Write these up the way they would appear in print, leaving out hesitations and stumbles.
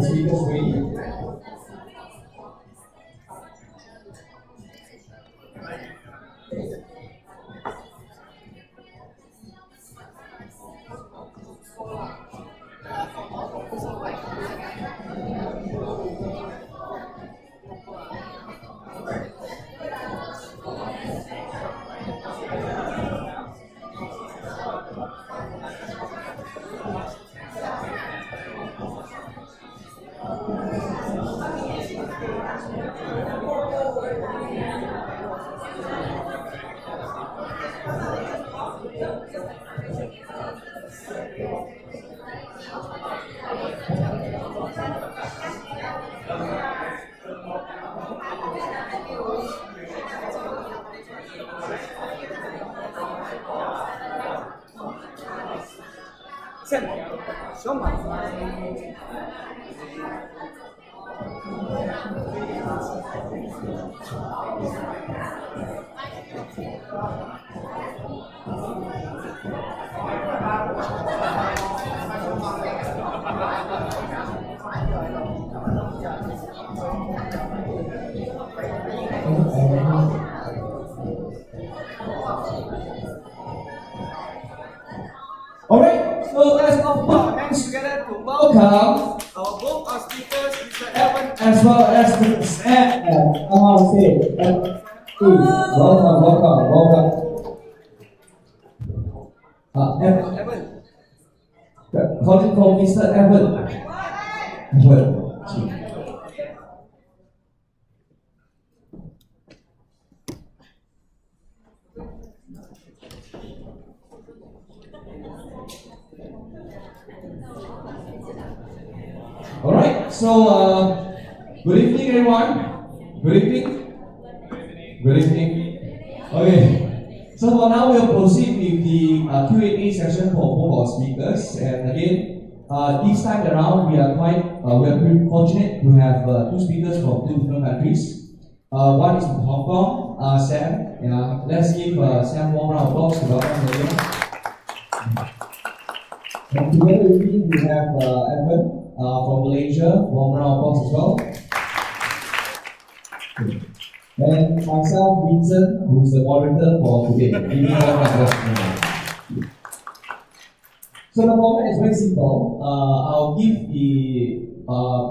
speakers ready? Alright, so let's all put our hands together to welcome our both our speakers, Mr. Evant as well as Mr. Sáng. Come on stage. Welcome. Evant. Calling for Mr. Evant. Alright, so good evening everyone. Good evening. Okay, so for now we'll proceed with the Q&A session for both our speakers. And again, this time around we are pretty fortunate to have two speakers from two different countries. One is from Hong Kong, Sam. Let's give Sam a warm round of applause to welcome him. And together with me we have Evant. From Malaysia, warm round of applause as well. And myself, Vincent, who is the moderator for today. So the format is very simple. I'll give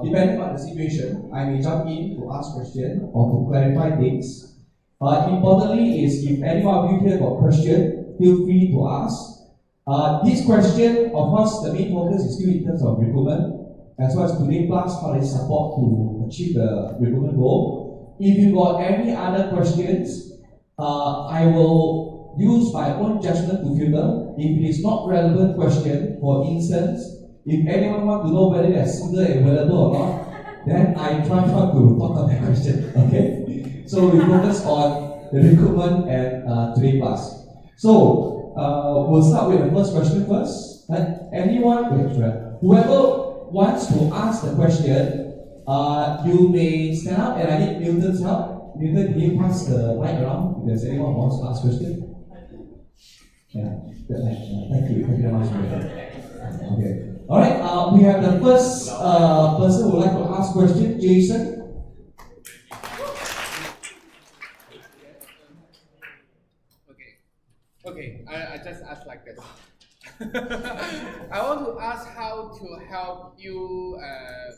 depending on the situation, I may jump in to ask questions or to clarify things. Importantly is if anyone of you here got question, feel free to ask. This question, of course, the main focus is still in terms of recruitment, as well as today plus how they support to achieve the recruitment goal. If you got any other questions, I will use my own judgment to filter. If it is not relevant question, for instance, if anyone want to know whether they are single available or not, then I try not to talk on that question. Okay? So we focus on the recruitment and today plus. So we'll start with the first question first. Whoever wants to ask the question, you may stand up, and I need Newton's help. Newton, can you pass the mic around if there's anyone who wants to ask a question? Yeah, thank you very much. Okay. Alright, we have the first person who would like to ask question, Jason. Okay, I just ask like this. I want to ask how to help you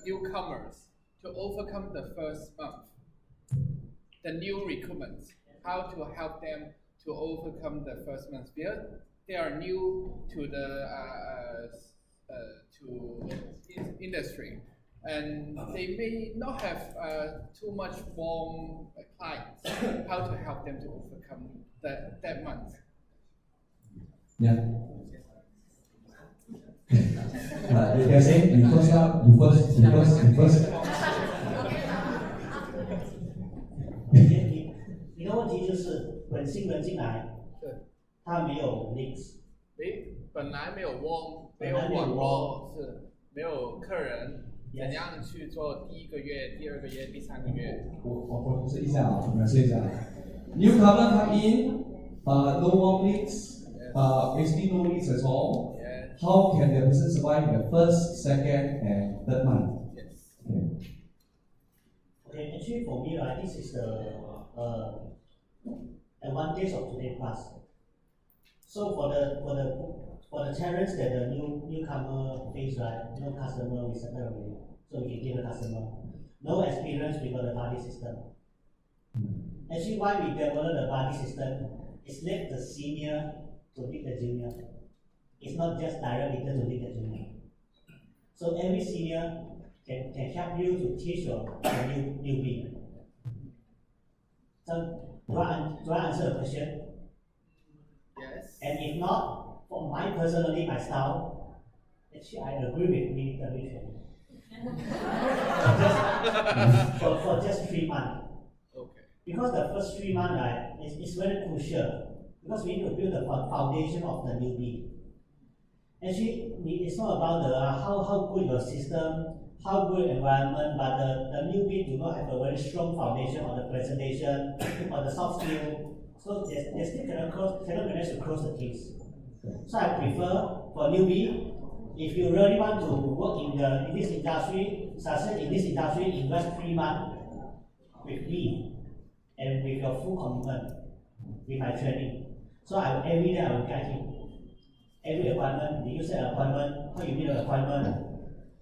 newcomers to overcome the first month, the new recruitments. How to help them to overcome the first month because they are new to the industry, and they may not have too much warm clients. How to help them to overcome that month? Yeah. You can say you first. 你的问题就是本新人进来，他没有 leads， 本来没有 warm， 没有网络，是没有客人，怎样去做第一个月、第二个月、第三个月？我试一下啊，我们试一下。Newcomer come in, no warm leads, basically no leads at all. How can the person survive in the first, second, and third month? Yes. Actually, for me, right, this is the advantage of today class. So for the challenge that the newcomer face, right, no customer we settle already, so we can give the customer no experience with the buddy system. Actually, why we develop the buddy system is let the senior to lead the junior. It's not just direct leader to lead the junior. So every senior can help you to teach your newbie. So do I answer the question? Yes. And if not, for my style, actually I agree with military training. for just 3 months. Okay. Because the first 3 months, right, is very crucial. Because we need to build the foundation of the newbie. Actually, it's not about how good your system, how good environment, but the newbie do not have a very strong foundation on the presentation, or the soft skill. So they still cannot manage to close the case. So I prefer for newbie, if you really want to work in this industry, success in this industry, invest 3 months with me and with your full commitment with my training. So every day I will guide him. Every appointment, the user appointment, how you meet an appointment.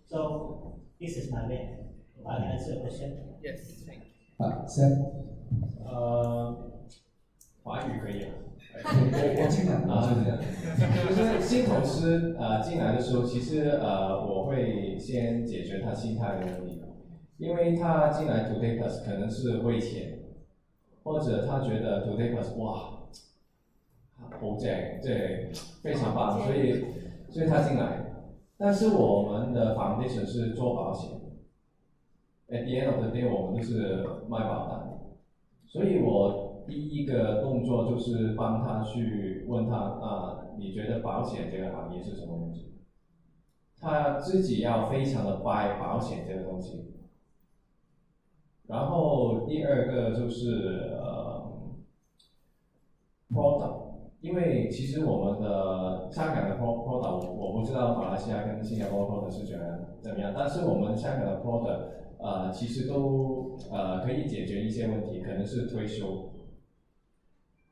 So this is my way. I can answer your question. Yes, thank you. Sam，华语可以啊。我尽量就是新同事进来的时候，其实我会先解决他心态的问题，因为他进来 Today Plus 可能是为钱，或者他觉得 Today Plus 哇，好正，这非常棒，所以他进来。但是我们的 foundation 是做保险 ，at the end of the day 我们都是卖保单，所以我第一个动作就是帮他去问他你觉得保险这个行业是什么东西？他自己要非常的 buy 保险这个东西。然后第二个就是product， 因为其实我们的香港的 product 我不知道马来西亚跟新加坡 product 是怎么样，但是我们香港的 product 其实都可以解决一些问题，可能是退休。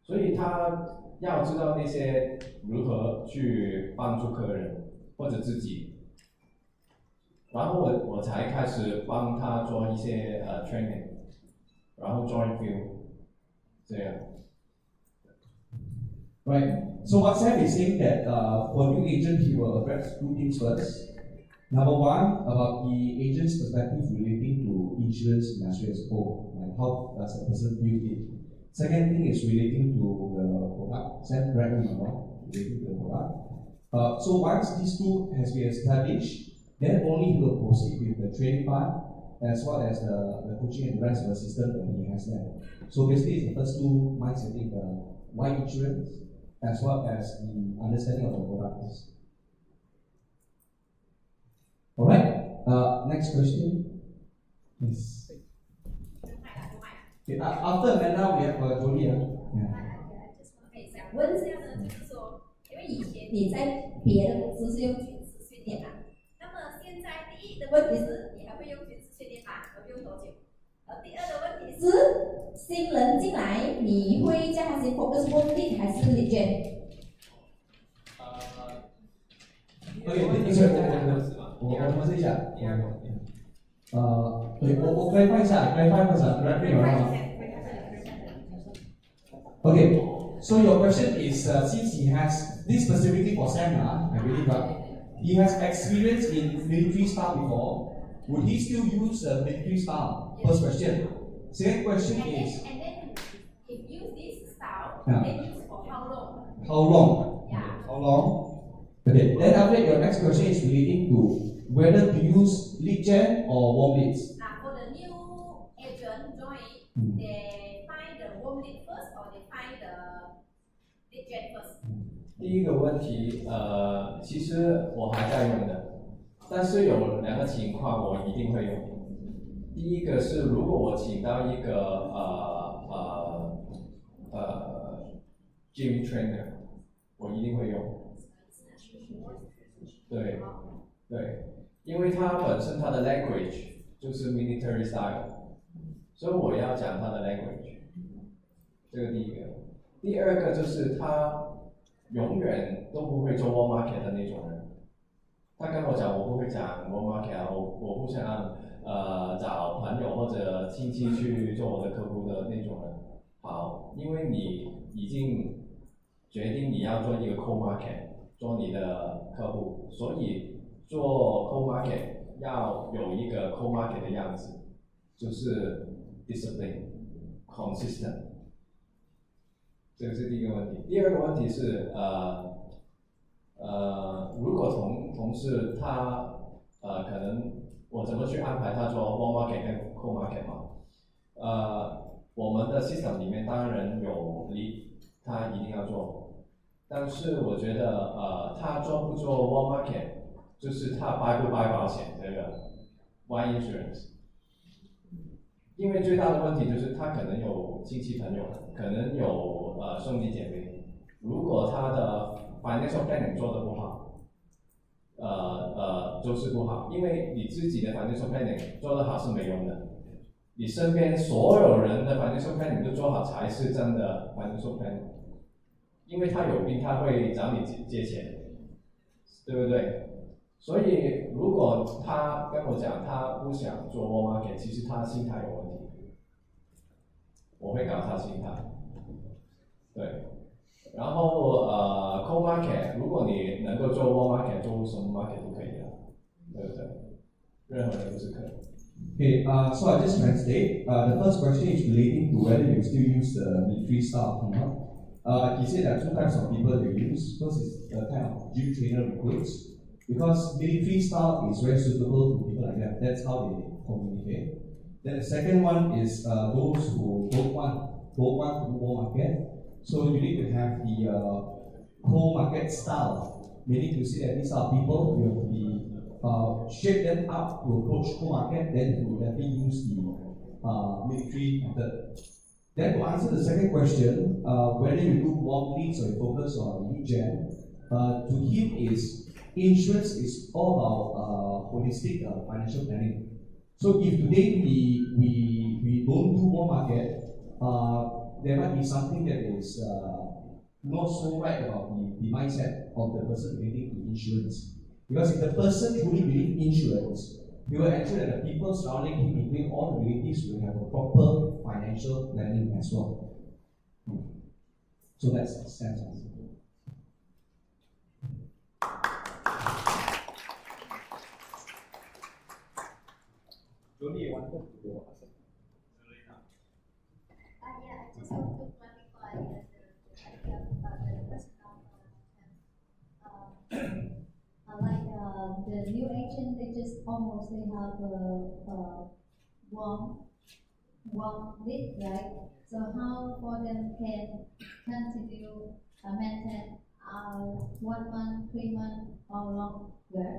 所以他要知道那些如何去帮助客人或者自己，然后我才开始帮他做一些training， 然后 join field， 这样。Right. So what Sam is saying that for new agent he will address 2 things first. Number 1 about the agent's perspective relating to insurance industry as a whole, like how does a person view it. Second thing is relating to the product. Sam, correct me if I'm wrong, relating to the product. So once these 2 has been established, then only he will proceed with the training part as well as the coaching and the rest of the system that he has there. So basically it's the first 2 mindsetting, the why insurance as well as the understanding of the products. Alright, next question. Yes. Okay, after Amanda, we have Jolie. Yeah. 想问一下呢，就是说，因为以前你在别的公司是用军事训练嘛，那么现在第一的问题是，你还会用军事训练吗？会用多久？第二的问题是，新人进来，你会叫他先 focus on lead 还是 lead gen？ 我们试一下。我 clarify 一下 clarify first, correct me if I'm wrong. Okay, so your question is since he has this specifically for Sam, I believe, he has experience in military style before. Would he still use military style? First question. Second question is. And then if use this style, Yeah. then use for how long? How long? Yeah. How long? Okay, then after that, your next question is relating to whether to use lead gen or warm leads. For the new agent join, they find the warm lead first or they find the lead gen first? 第一个问题，其实我还在用的，但是有2个情况我一定会用。第一个是如果我请到一个gym trainer， 我一定会用。对，因为他本身他的 language 就是 military style，所以我要讲他的 language， 这个第一个。第二个就是他永远都不会做 warm market 的那种人。他跟我讲，我不会讲 warm market 啊，我不想找朋友或者亲戚去做我的客户的那种人。好，因为你已经决定你要做一个 cold market， 做你的客户，所以做 cold market 要有一个 cold market 的样子，就是 discipline、consistent。这个是第一个问题。第二个问题是如果同事他可能我怎么去安排他做 warm market 跟 cold market 嘛？我们的 system 里面当然有 lead， 他一定要做，但是我觉得他做不做 warm market， 就是他buy不 buy 保险这个 buy insurance。因为最大的问题就是他可能有亲戚朋友，可能有兄弟姐妹，如果他的 financial planning 做得不好，就是不好，因为你自己的 financial planning 做得好是没用的，你身边所有人的 financial planning 都做好才是真的 financial planning， 因为他有病他会找你借钱，对不对？所以如果他跟我讲他不想做 warm market， 其实他心态有问题，我会搞他心态，对。然后cold market， 如果你能够做 warm market， 做什么 market 都可以的，对不对？任何人都是可以。Okay, so I just translate. The first question is relating to whether you still use the military style or not. He said there are two types of people they use. First is the kind of gym trainer recruits, because military style is very suitable to people like that. That's how they communicate. Then the second one is those who don't want to do war market. So you need to have the cold market style, meaning to say that these are people who will be shape them up to approach cold market, then to definitely use the military method. Then to answer the second question, whether you do warm leads or you focus on lead gen, to him is insurance is all about holistic financial planning. So if today we don't do warm market, there might be something that is not so right about the mindset of the person relating to insurance. Because if the person truly believes insurance, he will ensure that the people surrounding him, including all the relatives, will have a proper financial planning as well. So that's Sam's answer. Julie, wanted to go. Yeah, I just want to clarify the idea the personal like the new agent, they just almost they have one lead, right? So how for them can continue maintain 1 month, 3 months or longer?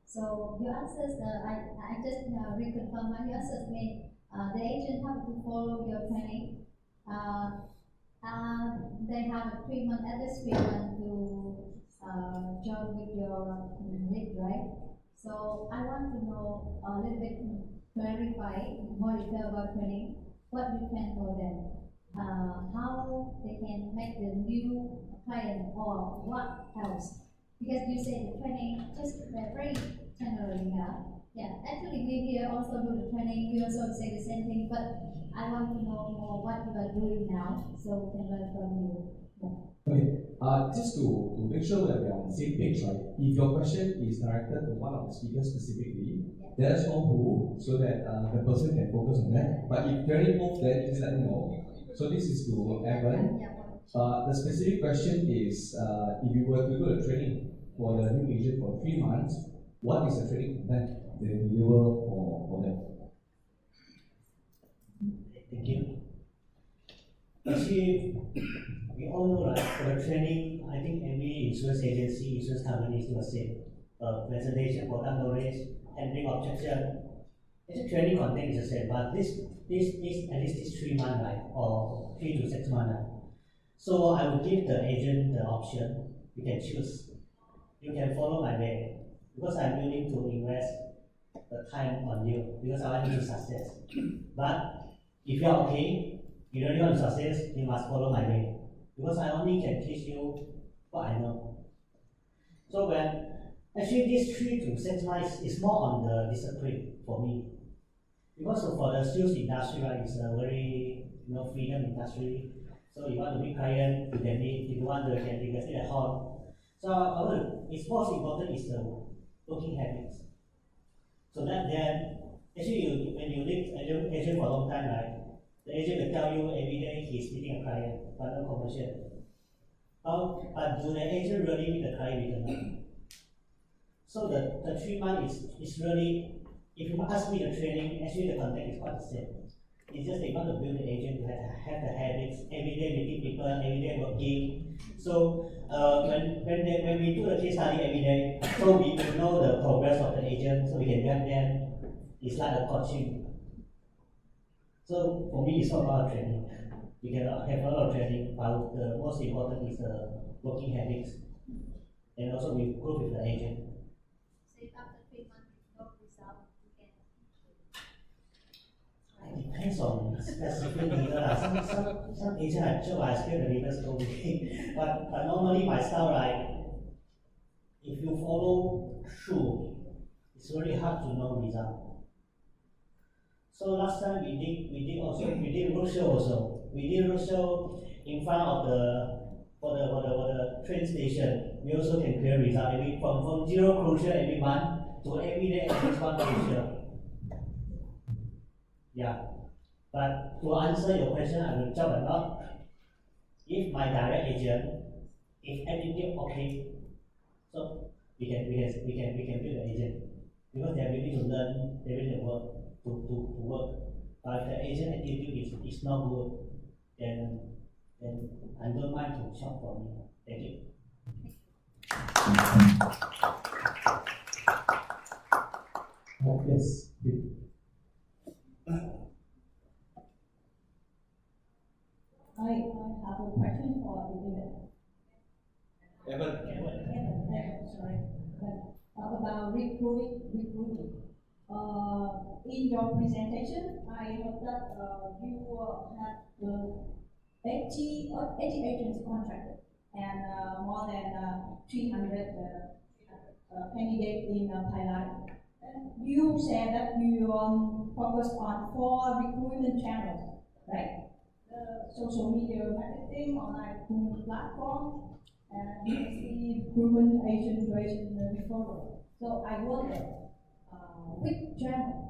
So your answers, I just reconfirm your answers mean the agent have to follow your training. They have a 3 month, at least 3 months to join with your lead, right? So I want to know a little bit, clarify more detail about training, what you can for them, how they can make the new client or what else. Because you say the training just very generally, yeah. Actually, we here also do the training. We also say the same thing, but I want to know more what you are doing now, so we can learn from you. Yeah. Okay, just to make sure that we're on the same page, right? If your question is directed to one of the speakers specifically, let us know who, so that the person can focus on that. But if you're already both there, just let me know. So this is to Evan. The specific question is, if you were to do a training for the new agent for 3 months, what is the training plan they deliver for them? Thank you. Actually, we all know, right, for the training, I think every insurance agency, insurance company is doing the same. Presentation, product knowledge, handling objection. It's training content is the same, but this at least this 3 months, right, or 3 to 6 months. Right? So I will give the agent the option. You can choose. You can follow my way, because I'm willing to invest the time on you, because I want you to success. But if you are okay, you really want to success, you must follow my way. Because I only can teach you what I know. So when actually this 3 to 6 months is more on the discipline for me. Because for the sales industry, right, it's a very freedom industry. So you want to meet client, you can meet. If you want to, you can stay at home. So it's most important is the working habits. So that then actually when you live agent for a long time, right, the agent will tell you every day he's meeting a client, but no commercial. But do the agent really meet the client with enough? So the 3 months is really, if you ask me the training, actually the content is quite the same. It's just they want to build the agent to have the habits, every day meeting people, every day working. So when we do the case study every day, so we will know the progress of the agent, so we can help them. It's like a coaching. So for me, it's not about training. We can have a lot of training, but the most important is the working habits, and also we improve with the agent. So if after 3 months no result, you can. It depends on specific leader. Some agent I joke, I still the leaders go me. but normally my style, right? If you follow through, it's really hard to know result. So last time we did roadshow also. We did roadshow in front of for the train station. We also can clear result from 0 closure every month to every day at least 1 closure. Yeah. But to answer your question, I will jump a lot. If my direct agent, if attitude okay, so we can build the agent because they are willing to learn, they are willing to work to work. But if the agent attitude is not good, then I don't mind to shop for me. Thank you. Yes. I have a question for the Evan. sorry. About recruiting. In your presentation, I heard that you have 80 agents contracted and more than 300 candidates in pipeline. You said that you focus on 4 recruitment channels, right? Social media marketing, online platform, and the recruitment agent referral. So I wonder which channel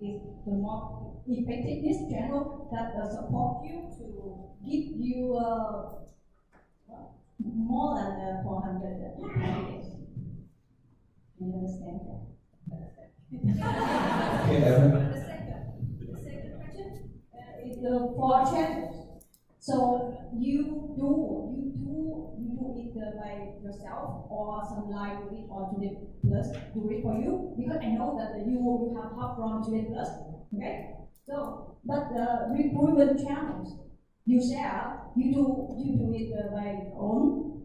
is the more effective channel that support you to give you more than 400 candidates. Do you understand that? Okay, Evan. The second question Is the 4 channels. So you do it by yourself, or some like do it, or Today Plus do it for you? Because I know that you have help from Today Plus, okay? So, but the recruitment channels you share, you do it by the own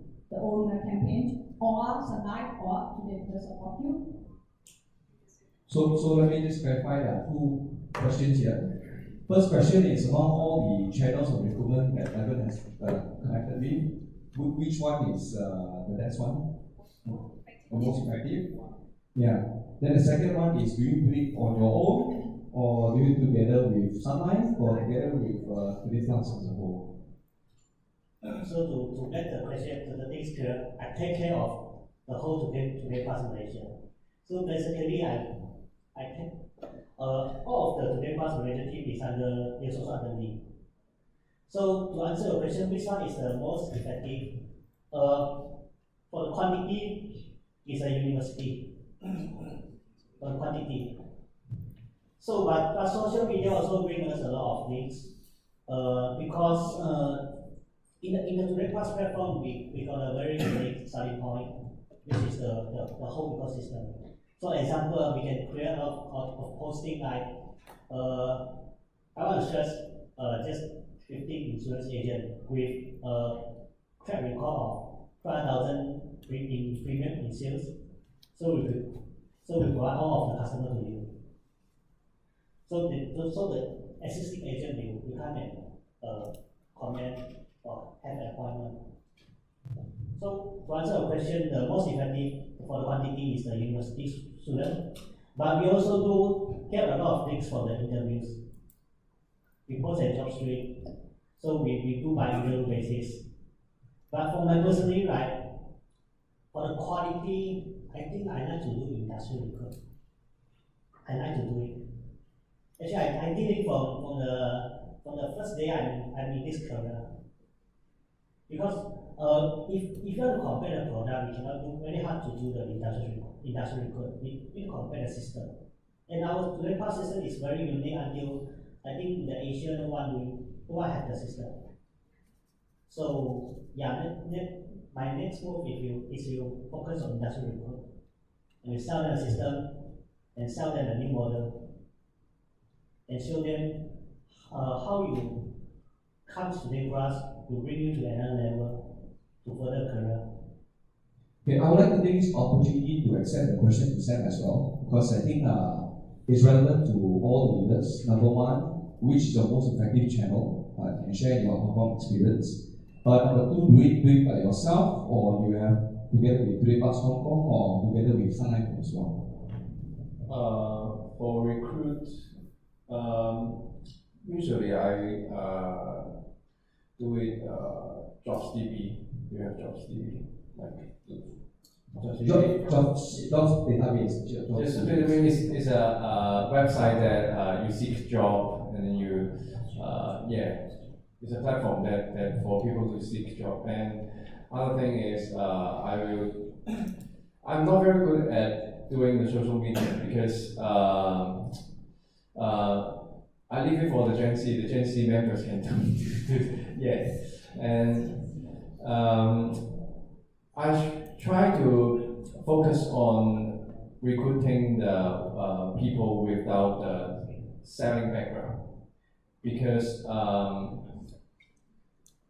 campaign, or some like, or Today Plus support you. So let me just clarify. There are 2 questions here. First question is among all the channels of recruitment that Evan has connected with, which one is the best one? The most effective? Yeah. Then the second one is, do you do it on your own, or do you do it together with Sunlight, or together with Today Plus as a whole? So to get the question, to the things clear, I take care of the whole Today Plus Malaysia. So basically, I take all of the Today Plus Malaysia team is also under me. So to answer your question, which one is the most effective? For the quantity, is a university. For the quantity. So, but social media also brings us a lot of things because in the Today Plus platform, we got a very unique starting point, which is the whole ecosystem. For example, we can create a lot of posting like I want to stress just 15 insurance agents with track record of 5,000 in premium in sales. So we provide all of the customer to you. So the existing agent will come and comment or have an appointment. So to answer your question, the most effective for the quantity is the university student, but we also do get a lot of things for the interviews. We post a job stream, so we do by individual basis. But for my personally, right, for the quality, I think I like to do industrial recruit. I like to do it. Actually, I did it from the first day I'm in this career. Because if you want to compare the product, we cannot do very hard to do the industrial recruit. We need to compare the system. And our today part system is very unique until I think the Asia no one have the system. So yeah, my next move is you focus on industrial recruit. And you sell them the system and sell them a new model and show them how you come to their grasp to bring you to another level to further career. Okay, I would like to take this opportunity to accept the question to Sam as well, because I think it's relevant to all the leaders. Number one, which is your most effective channel? You can share your Hong experience. Number two, do it by yourself, or you have together with 3 Parks Hong Kong, or together with Sunlight as well? For recruit, usually I do it jobs DB. Do you have jobs DB? Jobs database. Yes, database is a website that you seek job, and then you it's a platform that for people to seek job. And other thing is I'm not very good at doing the social media because I leave it for the Gen Z. The Gen Z members can do and I try to focus on recruiting the people without the selling background, because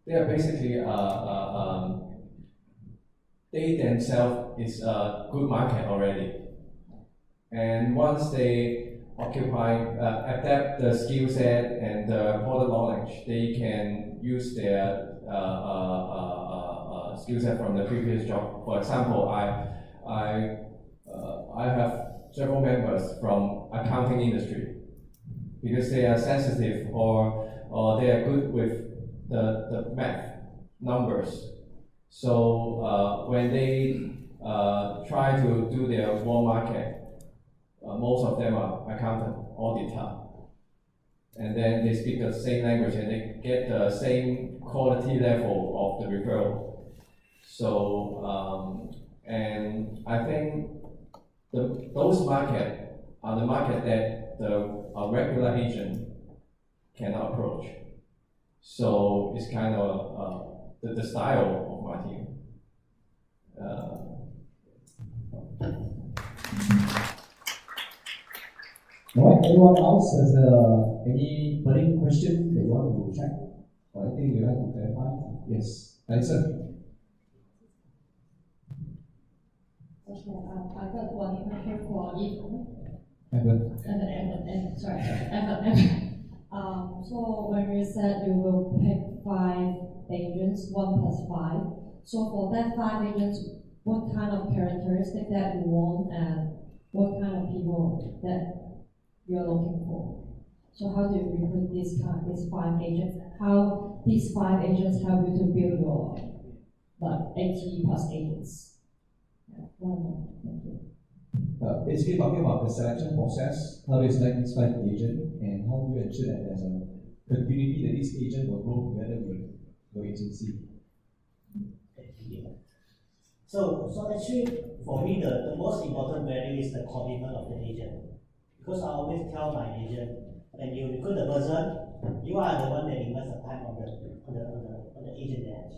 they are basically they themselves is a good market already, and once they adapt the skill set and the product knowledge, they can use their skill set from the previous job. For example, I have several members from accounting industry because they are sensitive or they are good with the math numbers. So when they try to do their warm market, most of them are accountant, auditor, and then they speak the same language and they get the same quality level of the referral. So and I think those market are the market that a regular agent cannot approach. So it's kind of the style of my team. Alright, anyone else has any burning question that you want to check? Or anything you like to clarify? Yes, Alison. Okay, I got one question for Evan. So when you said you will pick 5 agents, 1 plus 5, so for that 5 agents, what kind of characteristic that you want and what kind of people that you're looking for? So how do you recruit these 5 agents? How these 5 agents help you to build your 80 plus agents? Yeah, one more. Thank you. Basically talking about the selection process, how do you select this 5 agent, and how do you ensure that there's a continuity that this agent will grow together with your agency? So actually, for me, the most important value is the commitment of the agent. Because I always tell my agent, when you recruit the person, you are the one that invest the time on the agent edge.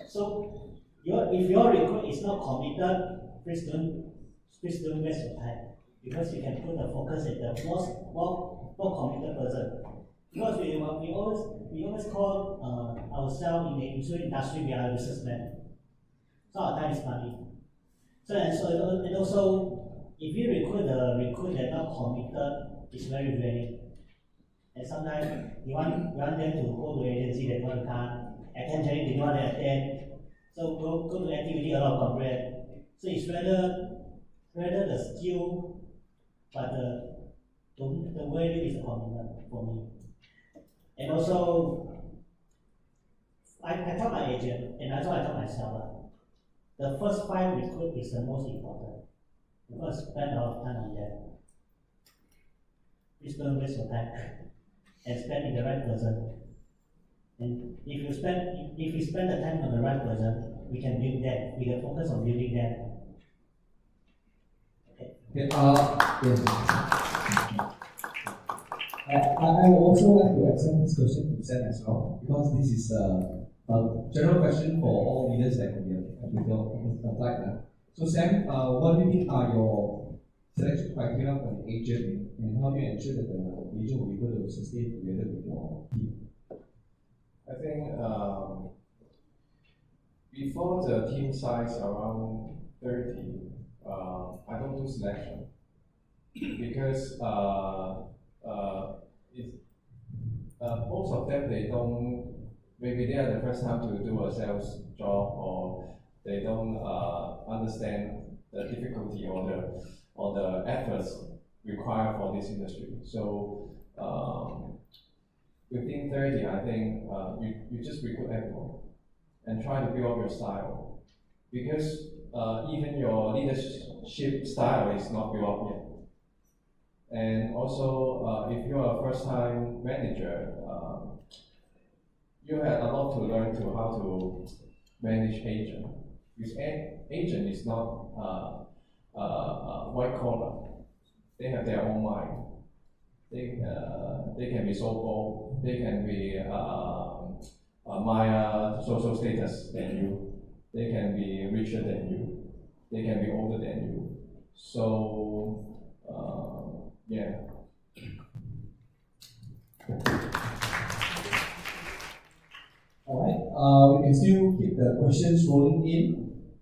So if your recruit is not committed, please don't waste your time, because you can put the focus at the more committed person. Because we always call ourselves in the insurance industry, we are a businessman. So our time is money. And also if you recruit that not committed, it's very draining. And sometimes you want them to go to agency, they don't come. Attend training, they don't want to attend. So go to activity, a lot of complaint. So it's rather the skill, but the value is the commitment for me. And also, I tell my agent, and also I tell myself, the first 5 recruit is the most important. You must spend a lot of time on that. Please don't waste your time and spend in the right person. And if you spend the time on the right person, we can build that. We can focus on building that. Okay. Yes. I would also like to extend this question to Sam as well, because this is a general question for all leaders that we have applied. So Sam, what do you think are your selection criteria for the agent, and how do you ensure that the agent will be able to sustain together with your team? I think before the team size around 30, I don't do selection because most of them, they don't, maybe they are the first time to do a sales job, or they don't understand the difficulty or the efforts required for this industry. So within 30, I think you just recruit everyone and try to build up your style, because even your leadership style is not built up yet. And also, if you are a first-time manager, you have a lot to learn to how to manage agent. Because agent is not white collar. They have their own mind. They can be so bold. They can be higher social status than you. They can be richer than you. They can be older than you. So yeah. Alright, we can still keep the questions rolling in.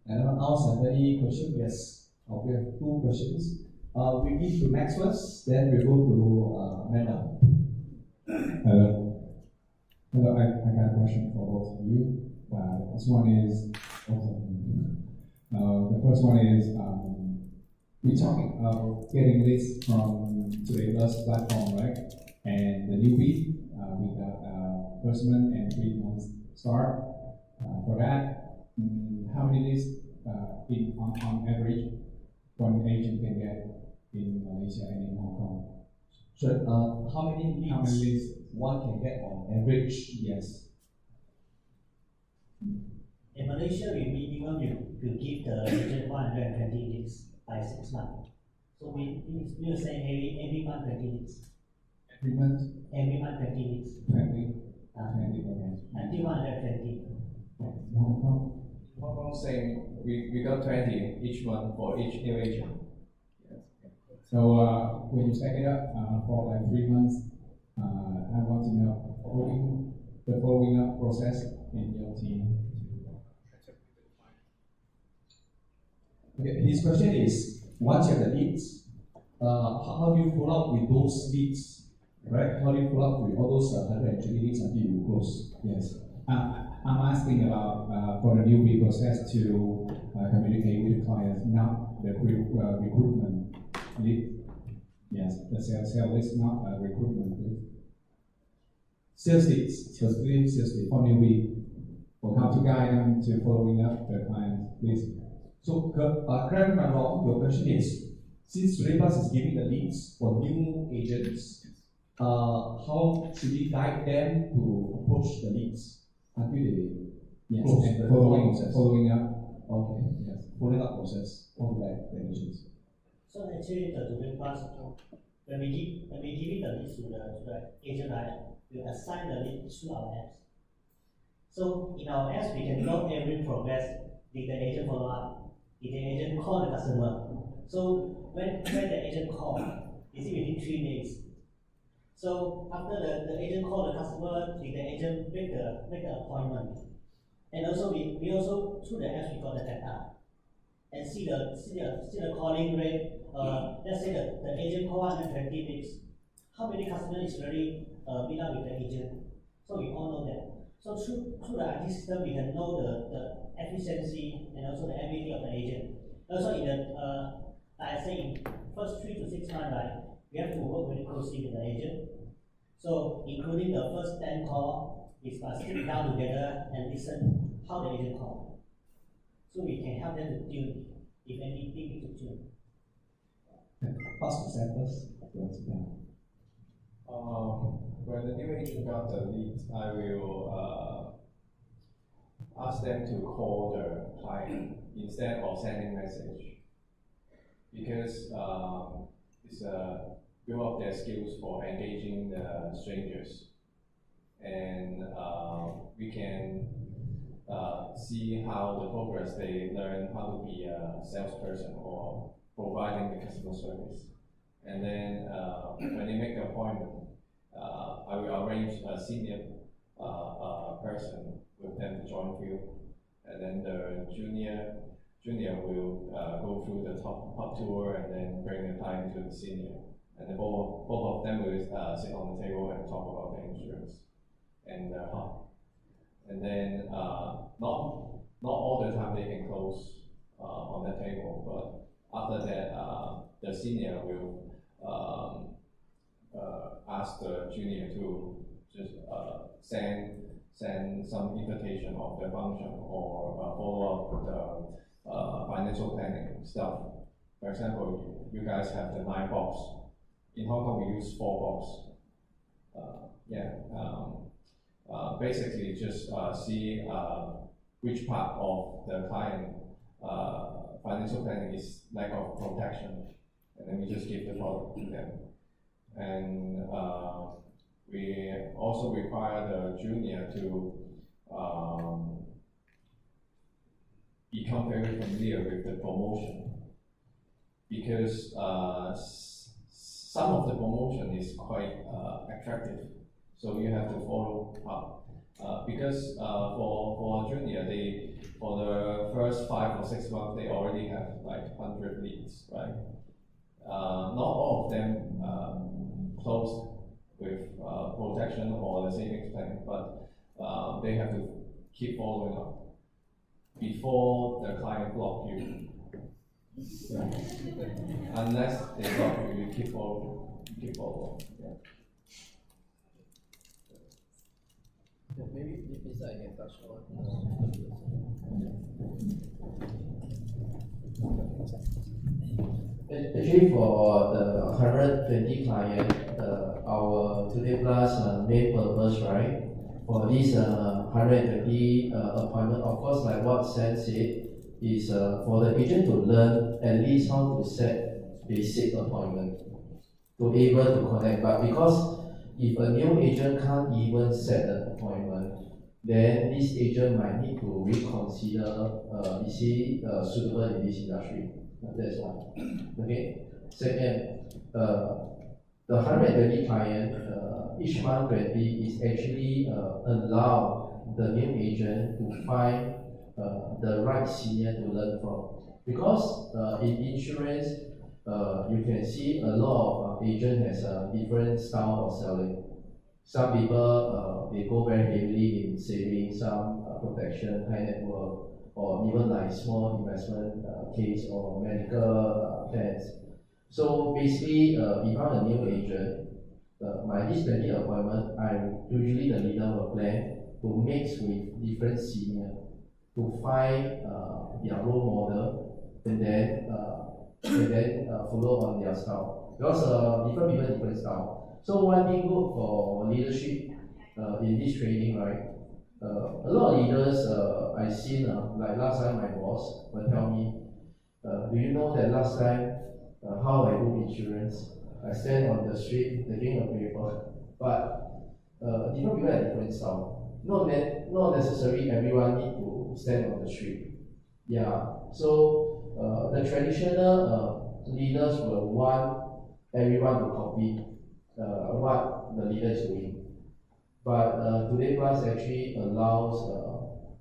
Anyone else have any questions? Yes. We have 2 questions. We give to Max first, then we go to Amanda. Hello. Hello, I got a question for both of you. This one is, the first one is, we're talking about getting leads from Today Plus platform, right? And the newbie, we got first month and 3 months start. For that, how many leads on average one agent can get in Malaysia and in Hong Kong? So, how many leads one can get on average? Yes. In Malaysia, we minimum you give the agent 120 leads by 6 months. So we will say every month 20 leads. Every month? Every month 20 leads. 20? 20, okay. Until 120. Hong Kong? Hong Kong saying we got 20 each month for each new agent. So when you stack it up for like 3 months, I want to know the following up process in your team. Okay, his question is, once you have the leads, how do you follow up with those leads? Right? How do you follow up with all those 120 leads until you close? Yes. I'm asking about for the newbie process to communicate with the clients, not the recruitment lead. Yes, the sales list, not recruitment lead. Sales leads, sales leads For newbie, for how to guide them to following up the client, please. So, correct me if I'm wrong, your question is, since Today Plus is giving the leads for new agents, how should we guide them to approach the leads until they close and the following up. Okay, Yes. following up process of the agents. So actually, the Domain Plus, when we give it the leads to the agent, right, we assign the lead to our apps. So in our apps, we can log every progress. Did the agent follow up? Did the agent call the customer? So when the agent called, is it within 3 days? So after the agent called the customer, did the agent make the appointment? And also we also through the apps we got the data and see the calling rate. Let's say the agent call 120 leads. How many customers is really meet up with the agent. So we all know that. So through the IT system, we can know the efficiency and also the ability of the agent. Also in the, like I say, in first 3 to 6 months, right, we have to work very closely with the agent. So including the first 10 call, we must sit down together and listen how the agent call. So we can help them to tune if anything we to tune. Past examples. When the new agent got the lead, I will ask them to call the client instead of sending message, because it's build up their skills for engaging the strangers, and we can see how the progress they learn how to be a salesperson or providing the customer service. And then when they make the appointment, I will arrange a senior person with them to join field, and then the junior will go through the top tour and then bring the client to the senior, and then both of them will sit on the table and talk about the insurance and the hub. And then not all the time they can close on the table, but after that the senior will ask the junior to just send some invitation of the function or follow up with the financial planning stuff. For example, you guys have the 9 box. In Hong Kong, we use 4 box. Basically, just see which part of the client financial planning is lack of protection, and then we just give the product to them. And we also require the junior to become very familiar with the promotion, because some of the promotion is quite attractive, so you have to follow up. Because for junior, for the first 5 or 6 months, they already have like 100 leads, right? Not all of them closed with protection or the savings plan, but they have to keep following up before the client block you. Yeah. Unless they block you, you keep following. Yeah. Maybe this I can touch on. Actually, for the 120 client, our Today Plus main purpose, right, for this 120 appointment, of course, like what Sam said, is for the agent to learn at least how to set basic appointment, to be able to connect. But because if a new agent can't even set an appointment, then this agent might need to reconsider is he suitable in this industry. That's one. Okay. Second, the 120 client, each month 20 is actually allow the new agent to find the right senior to learn from. Because in insurance, you can see a lot of agent has a different style of selling. Some people they go very heavily in saving, some protection, high net worth, or even like small investment case or medical plans. So basically, if I'm a new agent, my this 20 appointment, usually the leader will plan to mix with different senior to find their role model, and then follow on their style. Because different people different style. So one thing good for leadership in this training, right? A lot of leaders I seen like last time my boss will tell me, do you know that last time how I do insurance? I stand on the street taking a paper, but different people have different style. Not necessarily everyone need to stand on the street. Yeah. So the traditional leaders will want everyone to copy what the leader is doing. But Today Plus actually allows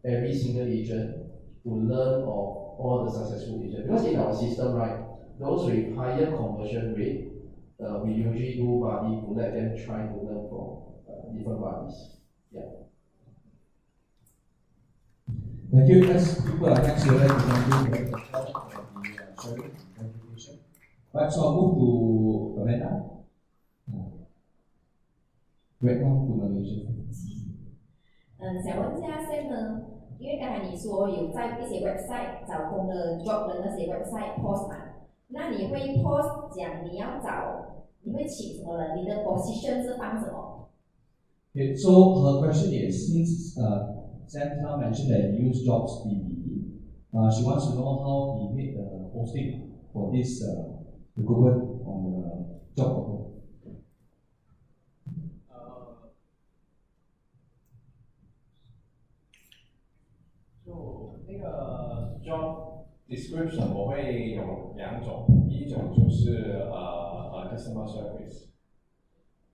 every single agent to learn of all the successful agents. Because in our system, right, those with higher conversion rate we usually do buddy to let them try to learn from different buddies. Yeah. Thank you. As people are next year, thank you for the sharing and presentation. Right, so I'll move to Amanda. Welcome to Malaysia. 想问一下 Sam 呢，因为刚才你说有在一些 website 找工的 job 的那些 website post 嘛，那你会 post 讲你要找，你会请什么人？你的 position 是放什么？ Okay, so her question is, since Sam now mentioned that he used jobs BB, she wants to know how he made the posting for this recruitment on the job portal. 就那个 job description 我会有两种，第一种就是customer service，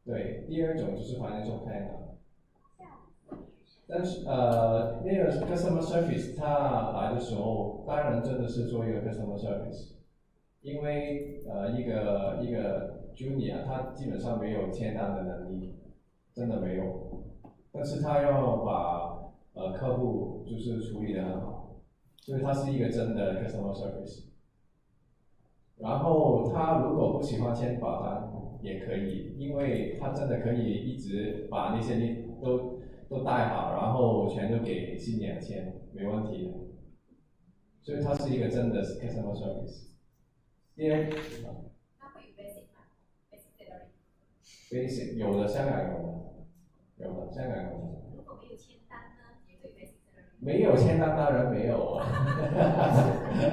对，第二种就是 financial planner。但是那个 customer service 他来的时候，当然真的是做一个 customer service， 因为一个 junior 他基本上没有签单的能力，真的没有，但是他要把客户就是处理得很好，所以他是一个真的 customer service。然后他如果不喜欢签保单也可以，因为他真的可以一直把那些都带好，然后全都给新娘签，没问题的。所以它是一个真的 customer service。第二，那会有 basic 吗 ？basic 有的，香港有的，香港有的。如果没有签单呢，也会有 basic salary。没有签单当然没有啊。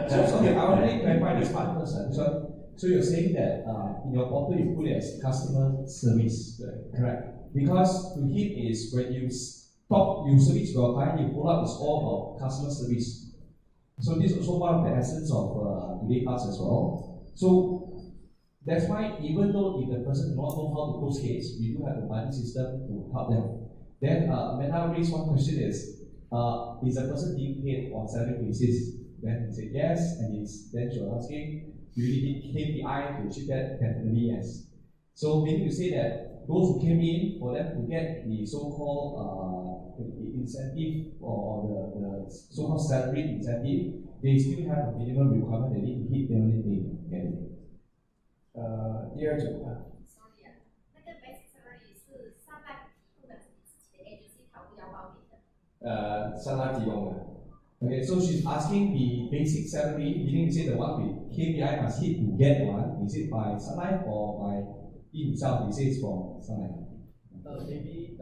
So okay, I already clarified this part first. So you're saying that in your portal you put it as customer service, correct? Because to him is when you service your client, you follow up is all about customer service. So this is also one of the essence of today class as well. So that's why even though if the person does not know how to close case, we do have a buddy system to help them. Then Amanda raised one question is the person being paid on salary basis? Then he said yes, and then she was asking, do you need KPI to achieve that? Definitely yes. So meaning to say that those who came in for them to get the so-called incentive or the so-called salary incentive, they still have a minimum requirement they need to hit, then only they get it. 第二种啊。Sorry 啊，那个 basic salary 是上来提供的，是你自己的 agency 考虑要报给的。上来提供的。Okay, so she's asking the basic salary, meaning to say the one with KPI must hit to get one. Is it by Sunlight or by he himself? He says from Sunlight. Maybe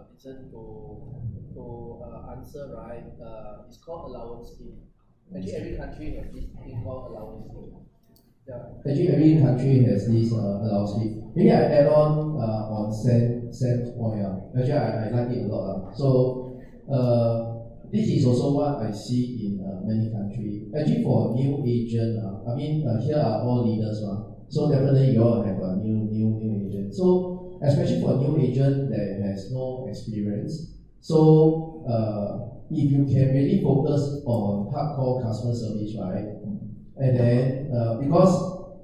Vincent to answer right. It's called allowance scheme. Actually, every country has this thing called allowance scheme. Yeah. Actually, every country has this allowance scheme. Maybe I add on Sam's point. Actually, I like it a lot. So this is also what I see in many countries. Actually, for new agent, I mean here are all leaders, so definitely you all have a new agent. So especially for new agent that has no experience, so if you can really focus on hardcore customer service, right? And then because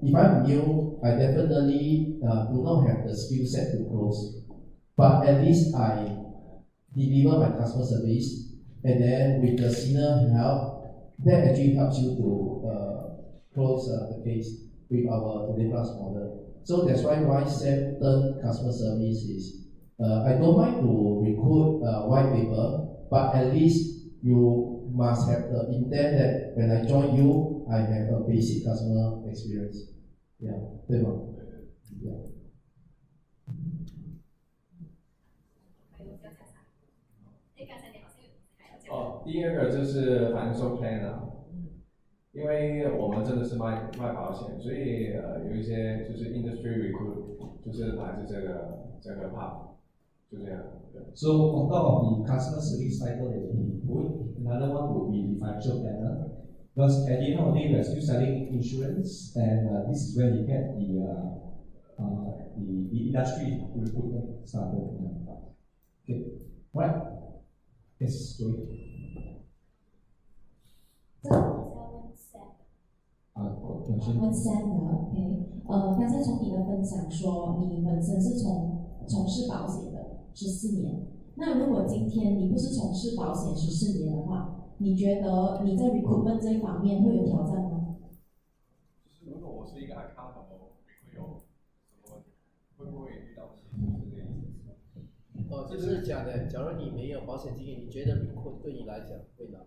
if I'm new, I definitely do not have the skill set to close, but at least I deliver my customer service. And then with the senior help, that actually helps you to close the case with our Today Plus model. So that's why certain customer service is, I don't mind to recruit white paper, but at least you must have the intent that when I join you, I have a basic customer experience. Yeah, 对吗？ Yeah. 第二个就是 financial planner， 因为我们真的是卖保险，所以有一些就是 industry recruit， 就是来自这个 part， 就这样。So on top of the customer service cycle that he put, another one would be the financial planner. Because at the end of the day, we are still selling insurance, and this is where you get the industry recruitment started. Okay, right? Yes, Joey. 这我是要问 Sam。question. 问 Sam 的 OK，刚才从你的分享说，你本身是从事保险的14年。那如果今天你不是从事保险14年的话，你觉得你在 recruitment 这一方面会有挑战吗？就是如果我是一个 account， 我会有什么？会不会遇到一些就是这个意思？就是讲的，假如你没有保险经验，你觉得 recruit 对你来讲会难吗？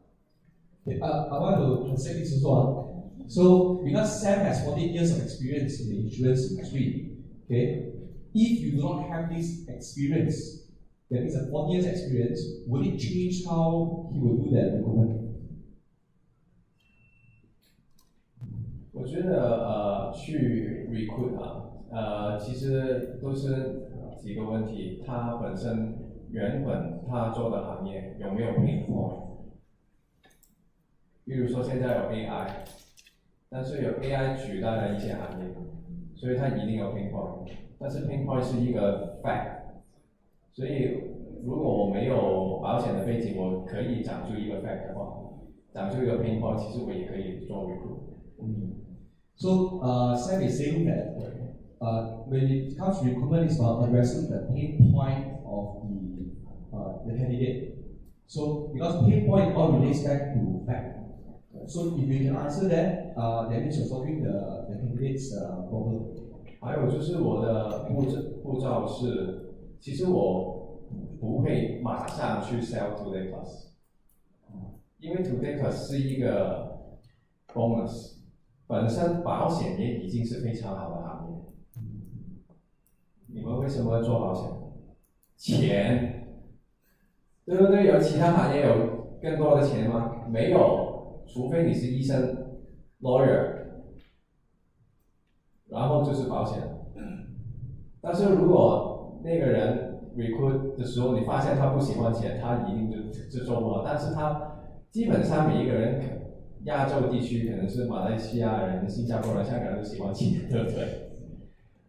Okay, I want to translate this as well. So, because Sam has 14 years of experience in the insurance industry, okay, if you do not have this experience, that is a 14 years experience, will it change how he will do that recruitment? 我觉得去 recruit 其实都是几个问题，他本身原本他做的行业有没有 pain point？ 比如说现在有 AI， 但是有 AI 取代了一些行业，所以它一定有 pain point。但是 pain point 是一个 fact， 所以如果我没有保险的背景，我可以讲出一个 fact 的话，讲出一个 pain point， 其实我也可以做 recruit。So, Sam is saying that when it comes to recruitment, it's about addressing the pain point of the candidate. So, because pain point all relates back to fact. So, if you can answer that, that means you're solving the candidate's problem. 还有就是我的步骤是，其实我不会马上去 sell Today Plus， 因为 Today Plus 是一个 bonus， 本身保险也已经是非常好的行业。你们为什么做保险？钱，对不对？有其他行业有更多的钱吗？没有，除非你是医生 lawyer。然后就是保险，但是如果那个人 recruit 的时候，你发现他不喜欢钱，他一定就做不好。但是他基本上每一个人，亚洲地区可能是马来西亚人、新加坡人、香港人都喜欢钱，对不对？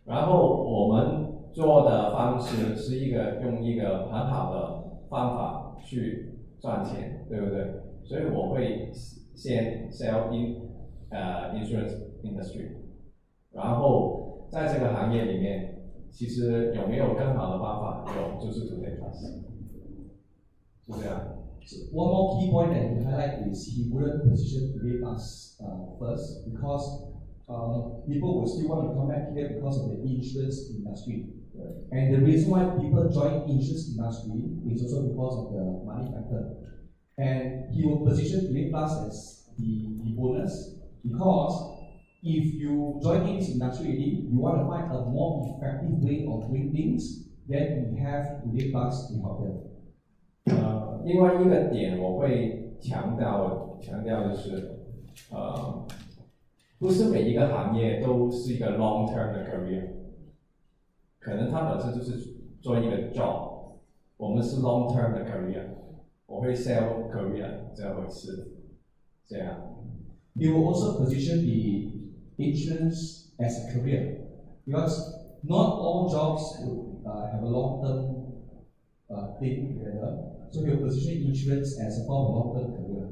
然后我们做的方式是用一个很好的方法去赚钱，对不对？所以我会先 sell insurance industry。然后在这个行业里面，其实有没有更好的方法？有，就是 Today Plus， 是这样。So one more key point that he highlight is he wouldn't position Today Plus first because people will still want to come back here because of the insurance industry. Right. And the reason why people join insurance industry is also because of the money factor. And he will position Today Plus as the bonus because if you join in this industry already, you want to find a more effective way of doing things, then we have Today Plus to help them. 另外一个点我会强调的是，不是每一个行业都是一个 long term 的 career， 可能它本身就是做一个 job， 我们是 long term 的 career， 我会 sell career 这回事，这样。You will also position the insurance as a career because not all jobs will have a long-term thing together. So you position insurance as a form of long-term career.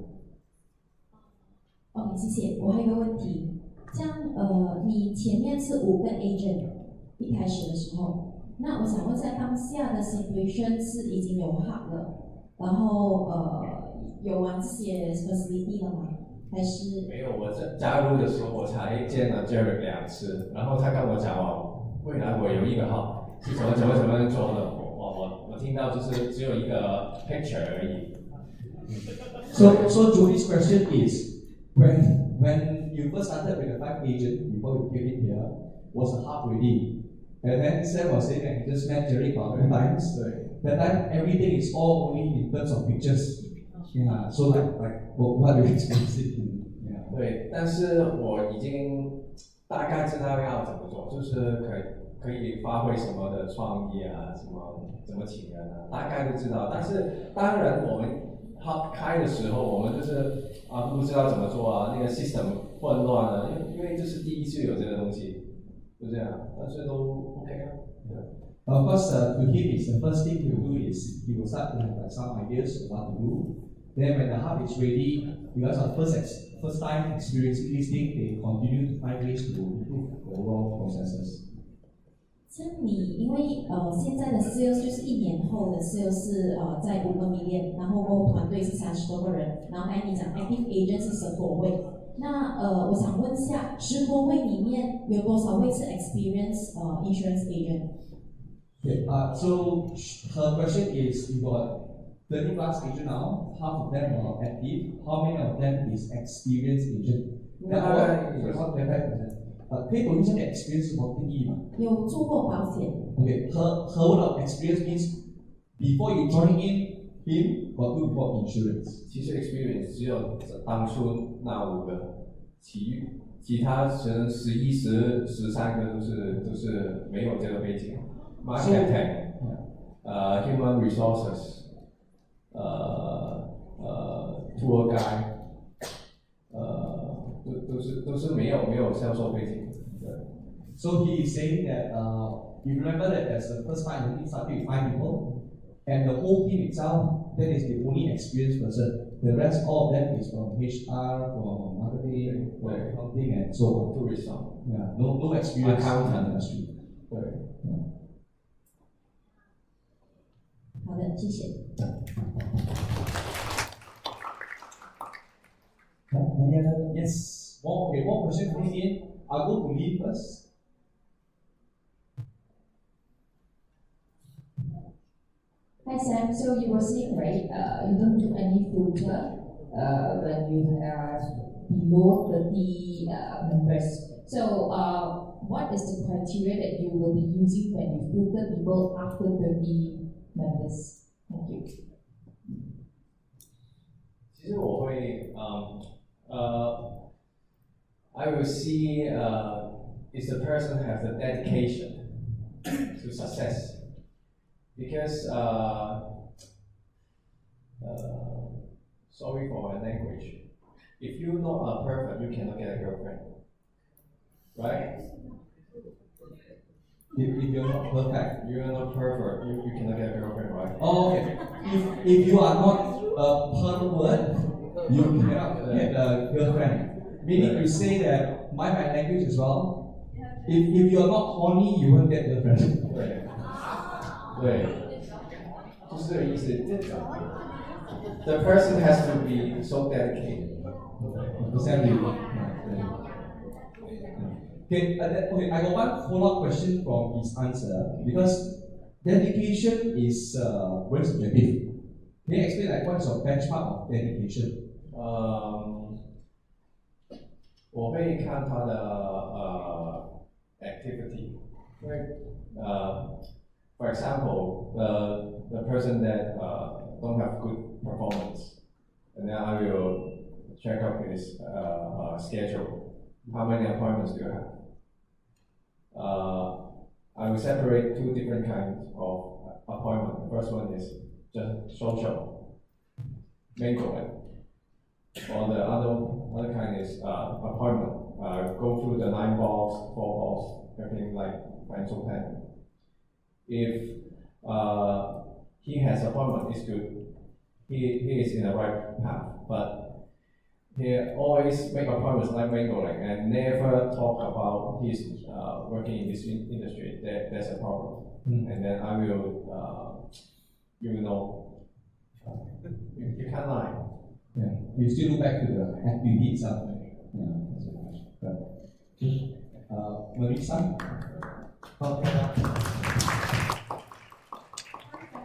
OK， 谢谢。我还有一个问题，这样你前面是5个 agent， 一开始的时候，那我想问在当下的 situation 是已经有 hub 了，然后有完这些 facility 了吗？还是没有，我加入的时候我才见了 Jerry 2次，然后他跟我讲未来我有一个号是怎么做的，我听到就是只有一个 picture 而已。So Jody's question is, when you first started with the 5 agent before you came in here, was the hub ready? And then Sam was saying that he just met Jerry about 2 times. That time everything is all only in terms of pictures. Yeah, so like what do you experience it? Yeah. 对，但是我已经大概知道要怎么做，就是可以发挥什么的创意啊，怎么请人啊，大概都知道。但是当然我们开的时候，我们就是不知道怎么做啊，那个 system 混乱了，因为这是第一次有这个东西，就这样。但是都 OK 啊。Of course, to him, the first thing he will do is he will start to have some ideas of what to do. Then when the hub is ready, because of first time experiencing this thing, they continue to find ways to improve the overall processes. 像你，因为现在的 sales 就是1年后的 sales 是在5个 million， 然后过后团队是30多个人，然后刚才你讲 active agent 是10多位，那我想问一下，10多位里面有多少位是 experienced insurance agent？ Okay, so her question is, you got 30 plus agent now, half of them are active, how many of them is experienced agent? Now, 可以懂一下你的 experience 是什么定义吗？有做过保险。Okay, her word of experience means before you join in him, got do before insurance. 其实 experience 只有当初那5个，其他可能11、13个都是没有这个背景 ，marketing， human resources， tour guide， 都是没有销售背景的。So he is saying that you remember that there's the first time he started with 5 people, and the whole team itself, that is the only experienced person. The rest all of them is from HR, from marketing, from accounting, and so on. Tourism. Yeah, no experience in the industry. 对。好的，谢谢。Any other? Yes. Okay, one question coming in. I'll go to Lee first. Hi Sam, so you were saying, right, you don't do any filter when you have below 30 members. So what is the criteria that you will be using when you filter people after 30 members? Thank you. 其实我会I will see if the person has the dedication to success. Because sorry for my language, if you're not perfect, you cannot get a girlfriend, right? If you're not perfect, you cannot get a girlfriend, right? Oh, okay. If you are not pervert, you cannot get a girlfriend. Meaning you say that my language as well. If you are not horny, you won't get girlfriend. 对，就是这个意思。The person has to be so dedicated. Exactly. Okay, I got one follow-up question from his answer because dedication is very subjective. Can you explain like what is your benchmark of dedication? 我会看他的activity， 因为for example, the person that don't have good performance, and then I will check out his schedule. How many appointments do you have? I will separate 2 different kinds of appointment. The first one is just social, mingling. Or the other kind is appointment. Go through the 9 balls, 4 balls, everything like financial planning. If he has appointment, it's good. He is in the right path, but he always make appointments like mingling and never talk about his working in this industry. That's a problem. And then I will, you know, you can't lie. Yeah, you still look back to the activity itself. Yeah, that's a question. Marisa?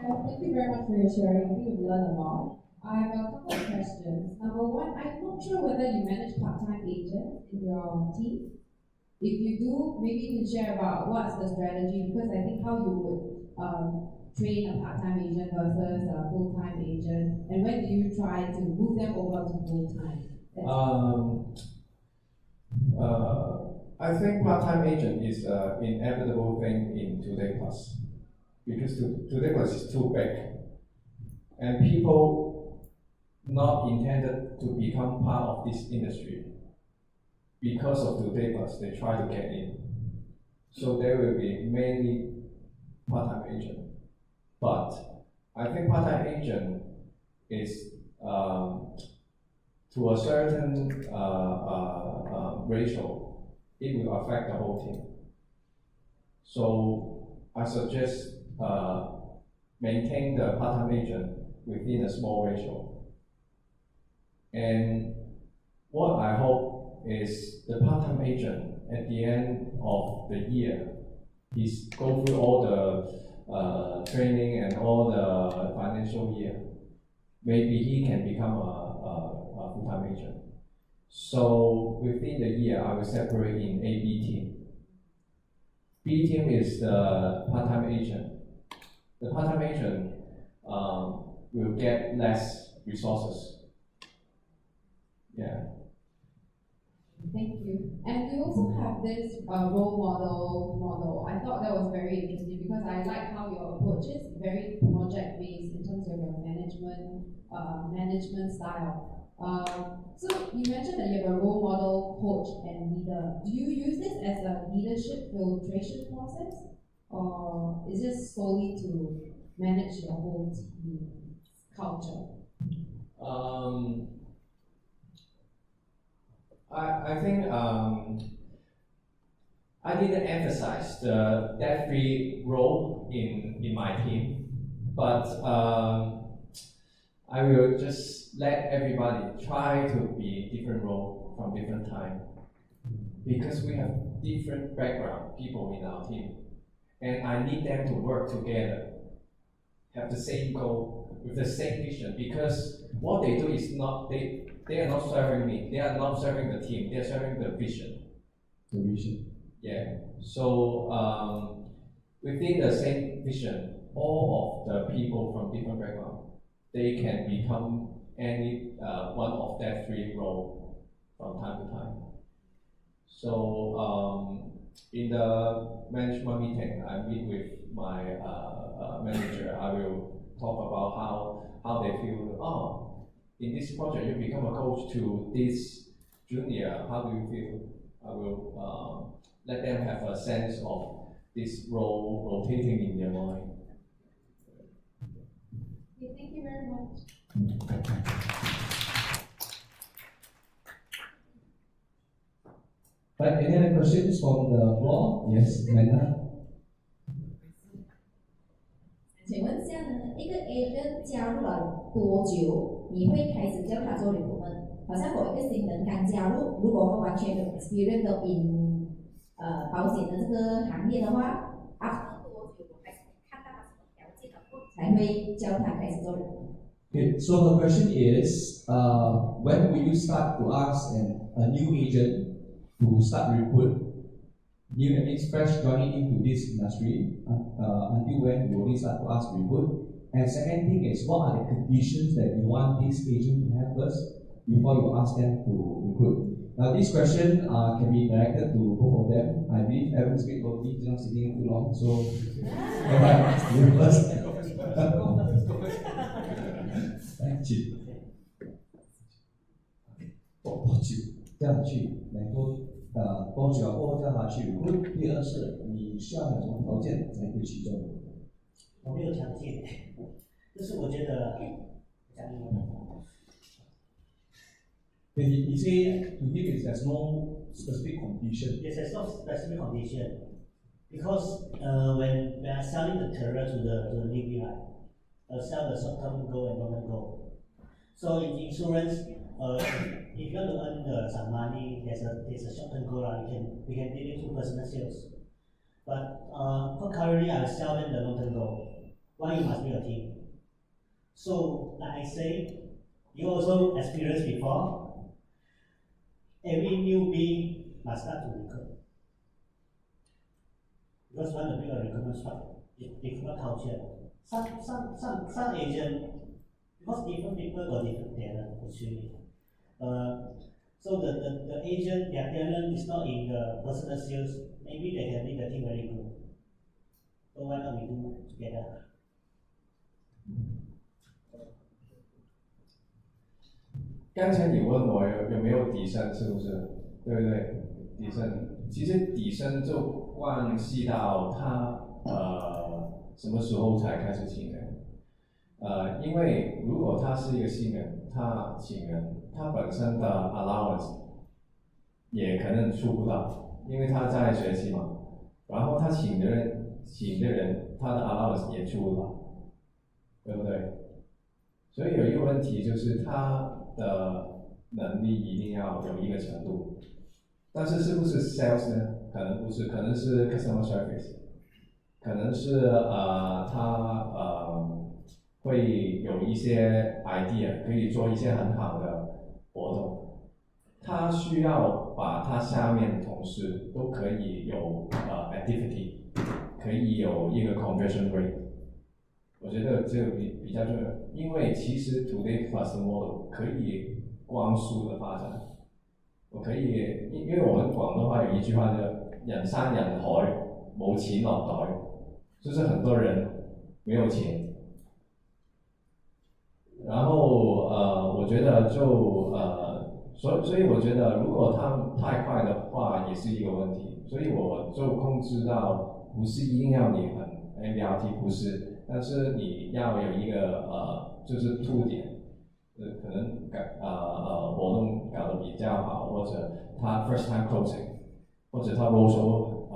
Thank you very much for your sharing. I think we've learned a lot. I have a couple of questions. Number one, I'm not sure whether you manage part-time agents in your team. If you do, maybe you can share about what's the strategy, because I think how you would train a part-time agent versus a full-time agent, and when do you try to move them over to full-time? I think part-time agent is an inevitable thing in Today Plus, because Today Plus is too big, and people not intended to become part of this industry. Because of Today Plus, they try to get in. So there will be many part-time agents. But I think part-time agent is to a certain ratio, it will affect the whole team. So I suggest maintain the part-time agent within a small ratio. And what I hope is the part-time agent at the end of the year is go through all the training and all the financial year. Maybe he can become a full-time agent. So within the year, I will separate in A, B team. B team is the part-time agent. The part-time agent will get less resources. Yeah. Thank you. And we also have this role model. I thought that was very interesting because I like how your approach is very project based in terms of your management style. So you mentioned that you have a role model, coach, and leader. Do you use this as a leadership filtration process, or is this solely to manage your whole team culture? I think I didn't emphasize the debt-free role in my team, but I will just let everybody try to be different role from different time, because we have different background people in our team, and I need them to work together, have the same goal with the same vision, because what they do is not they are not serving me, they are not serving the team, they are serving the vision. The vision. Yeah. So within the same vision, all of the people from different background, they can become any one of that three role from time to time. So in the management meeting, I meet with my manager. I will talk about how they feel. Oh, in this project, you become a coach to this junior. How do you feel? I will let them have a sense of this role rotating in their mind. Okay, thank you very much. Right, any other questions from the floor? Yes, Amanda. 请问下呢，一个 agent 加入了多久，你会开始叫他做 recruitment？好像我一个新人刚加入，如果他完全没有 experience 都 in 保险的这个行业的话 ，after 多久我开始看到他什么条件了，才会叫他开始做 recruitment？ Okay, so the question is, when will you start to ask a new agent to start recruit? New that means fresh joining into this industry, until when you only start to ask recruit. And second thing is, what are the conditions that you want this agent to have first before you ask them to recruit? Now this question can be directed to both of them. I believe Evan speak boldly, he's not sitting too long, so alright, you first. Thank you. 多久叫他去能够多久过后叫他去recruit？第二是你需要有什么条件才可以去做？我没有条件，就是我觉得讲英文。He say to him is there's no specific condition. Yes, there's no specific condition because when I selling the career to the newbie, right, I sell the short-term goal and long-term goal. So in insurance, if you want to earn some money, there's a short-term goal, we can deal it through personal sales. But currently, I sell them the long-term goal. Why you must be a team? So like I say, you also experienced before. Every newbie must start to recruit. Because we want to build a recruitment structure, recruitment culture. Some agent, because different people got different talent, actually. So the agent, their talent is not in the personal sales. Maybe they can make the team very good. So why not we do together? 刚才你问我有没有底薪，是不是？对不对？底薪，其实底薪就关系到他什么时候才开始请人。因为如果他是一个新人，他请人，他本身的 allowance 也可能出不到，因为他在学习嘛。然后他请的人，他的 allowance 也出不到，对不对？所以有一个问题就是他的能力一定要有一个程度，但是是不是 sales 呢？可能不是，可能是 customer service， 可能是他会有一些 idea， 可以做一些很好的活动，他需要把他下面的同事都可以有activity， 可以有一个 conversion rate。我觉得这个比较重要，因为其实 Today Plus 的 model 可以光速的发展。我可以，因为我们广东话有一句话叫"人山人海，冇錢落袋"，就是很多人没有钱。然后我觉得所以我觉得如果他太快的话也是一个问题，所以我就控制到不是一定要你很 MDRT 不是。但是你要有一个就是突点，可能活动搞得比较好，或者他 first time closing， 或者他 roadshow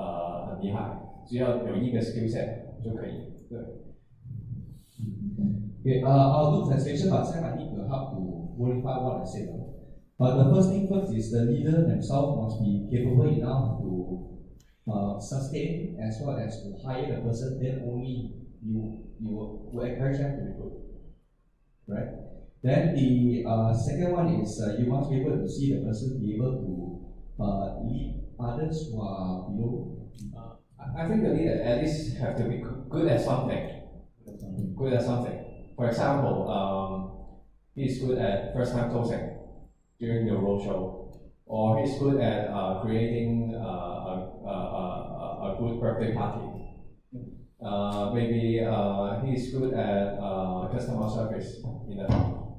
很厉害，只要有一个 skill set 就可以。对。Okay, I'll do translation, but Sam, I need your help to verify what I said. But the first thing first is the leader themselves must be capable enough to sustain as well as to hire the person. Then only you will encourage them to recruit, right? Then the second one is you must be able to see the person be able to lead others who are below. I think the leader at least have to be good at something. Good at something. For example, he's good at first time closing during the roadshow, or he's good at creating a good birthday party. Maybe he's good at customer service in the hub.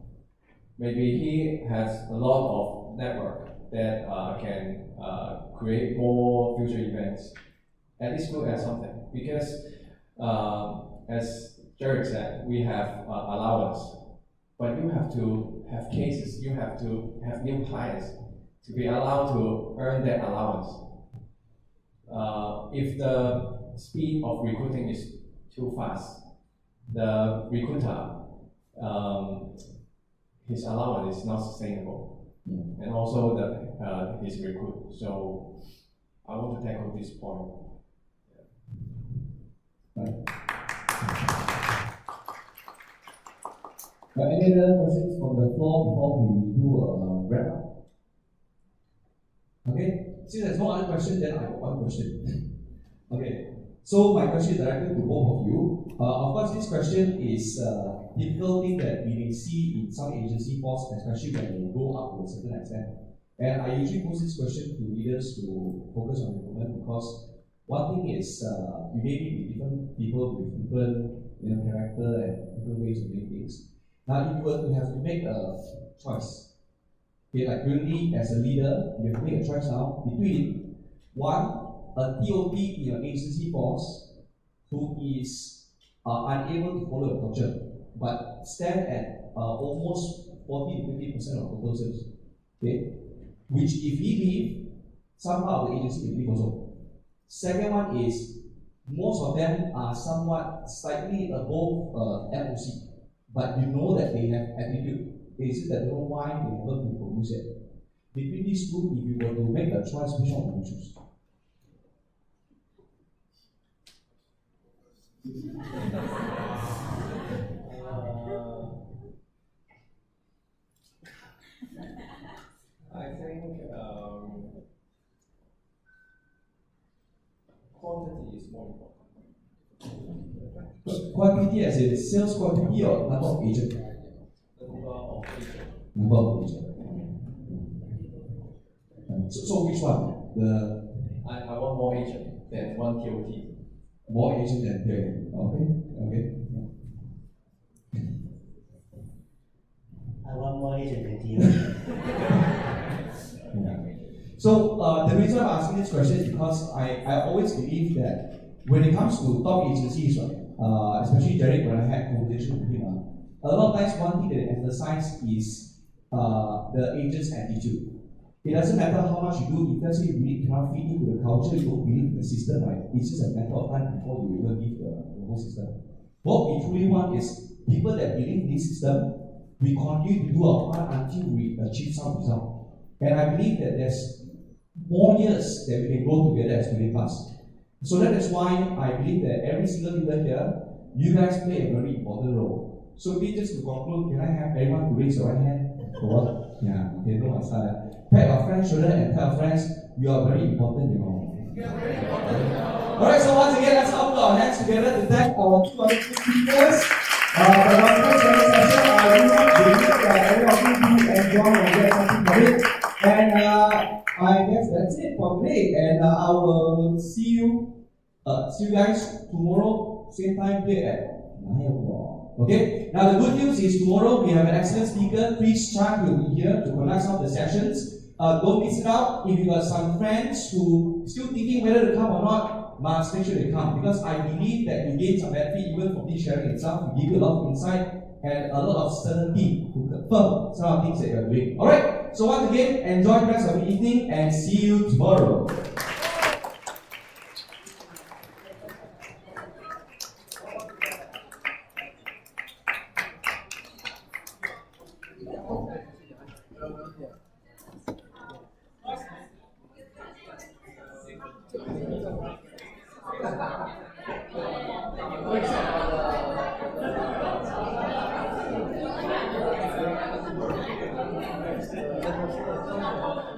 Maybe he has a lot of network that can create more future events. At least good at something, because as Derek said, we have allowance, but you have to have cases. You have to have new clients to be allowed to earn that allowance. If the speed of recruiting is too fast, the recruiter, his allowance is not sustainable, and also his recruit. So I want to tackle this point. Any other questions from the floor before we do a wrap up? Okay, since there's no other question, then I have one question. Okay, so my question is directed to both of you. Of course, this question is a typical thing that we may see in some agency force, especially when they grow up to a certain extent. And I usually pose this question to leaders to focus on improvement, because one thing is you may meet with different people with different character and different ways of doing things. Now, if you were to have to make a choice, okay, like currently as a leader, you have to make a choice now between one, a TOT in your agency force who is unable to follow a culture, but stand at almost 40 to 50% of total sales. Okay, which if he leave, somehow the agency will leave also. Second one is most of them are somewhat slightly above MOC. But you know that they have attitude. It's just that don't know why they haven't been produced yet. Between these two, if you were to make a choice, which one would you choose? I think quantity is more important. Quantity as in sales quantity or number of agents? Number of agents. Number of agents. So which one? I want more agent than one TOT. More agent than TOT. Okay. I want more agent than TOT. So the reason I'm asking this question is because I always believe that when it comes to top agencies, right, especially Derek, when I had conversation with him, a lot of times one thing that they emphasize is the agent's attitude. It doesn't matter how much you do, if let's say you really cannot fit into the culture, you don't believe in the system, right? It's just a matter of time before you even leave the whole system. What we truly want is people that believe in this system, we continue to do our part until we achieve some result. And I believe that there's more years that we can go together as Student Plus. So that is why I believe that every single leader here, you guys play a very important role. So maybe just to conclude, can I have everyone to raise your right hand? For what? Yeah, okay, no one's done. Pat your friend's shoulder and tell friends, you are very important, you know. Alright, so once again, let's all put our hands together to thank our 200 speakers. For the wonderful training session, I really believe that every of you enjoy and get something from it. And I guess that's it for today. And I will see you guys tomorrow, same time here at 9 o'clock. Okay? Now the good news is tomorrow we have an excellent speaker. Chris Chan will be here to conduct some of the sessions. Don't miss it out. If you got some friends who still thinking whether to come or not, must make sure they come, because I believe that you gain some benefit even from this sharing itself. We give you a lot of insight and a lot of certainty to confirm some of the things that you're doing. Alright? So once again, enjoy the rest of the evening and see you tomorrow. Thank you.